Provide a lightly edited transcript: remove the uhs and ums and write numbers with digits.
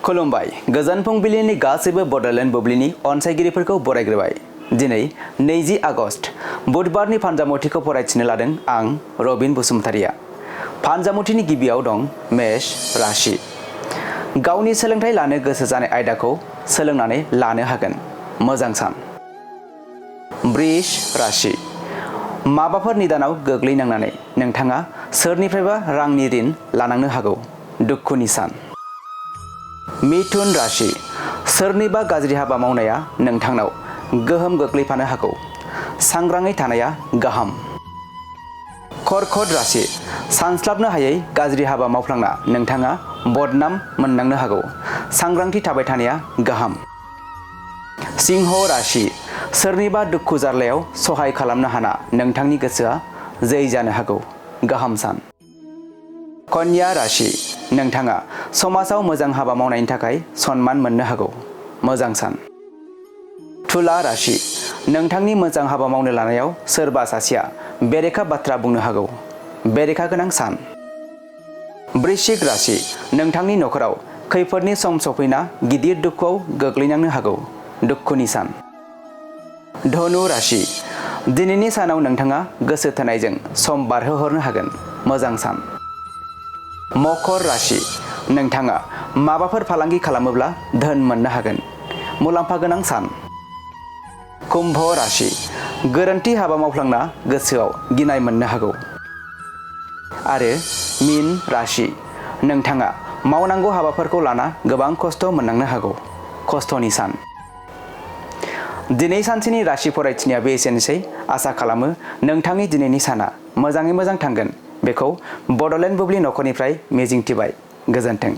खुलुमबाय गोजोन फुंबिलिनि गासैबो बड'लेण्ड बुब्लिनि अनसायगिरिफोरखौ बरायग्रोबाय। दिनै 20 आगस्ट बुधबारनि फानजामुथिखौ फरायथिनो लादों आं रबिन बसुमतारिया। फानजामुथिनि गिबियाव दं मेष राशि। गावनि सोलोंथाइ लानो गोसो जानाय आयदाखौ सोलोंनानै लानो हागोन। मोजां सान। बृष राशि। माबाफोर निदानाव गोग्लैनांनानै नोंथाङा सोरनिफ्रायबा रांनि ऋण लानांनो हागौ। दुखुनि सान। मिथुन राशि। सोरनिबा गाज्रि हाबा मावनाया नोंथांनाव गोहोम गोग्लैफानो हागौ। सांग्राङै थानाया गाहाम। कर्कट राशि। सानस्लाबनो हायै गाज्रि हाबा मावफ्लांना नोंथाङा बदनाम मोननांनो हागौ। सांग्रांथि थाबाय थानाया गाहाम। सिंह राशि। सोरनिबा दुखु जारलायाव सहाय खालामनो हाना नोंथांनि गोसोआ जै जानो हागौ। गाहाम सान। कन्या राशि। नोंथाङा समाजाव मोजां हाबा मावनायनि थाखाय सन्मान मोननो हागौ। मोजां सान। तुला राशि। नोंथांनि मोजां हाबा मावनो लानायाव सोरबा सासेया बेरेखा बाथ्रा बुंनो हागौ। बेरेखा गोनां सान। वृश्चिक राशि। नोंथांनि नखराव खैफोदनि सम सफैना गिदिर दुखुआव गोग्लैनांनो हागौ। दुखुनि सान। धनु राशि। दिनैनि सानाव नोंथाङा गोसो थोनायजों सम बारहोहरनो हागोन। मोजां सान। मकर राशि। नोंथाङा माबाफोर फालांगि खालामोब्ला धोन मोननो हागोन। मुलाम्फा गोनां सान। कुम्भ राशि। गोरोन्थि हाबा मावफ्लांना गोसोआव गिनाय मोननो हागौ। आरो मीन राशि। नोंथाङा मावनांगौ हाबाफोरखौ लाना गोबां खस्थ' मोननांनो हागौ। खस्थ'नि सान। दिनै सानसेनि राशि फरायथिनायाबो एसेनोसै। आसा खालामो नोंथांनि दिनैनि साना मोजाङै मोजां थांगोन। बेखौ बड'लेण्ड बुब्लि नखरनिफ्राय मिजिंथिबाय। गोजोन्थों।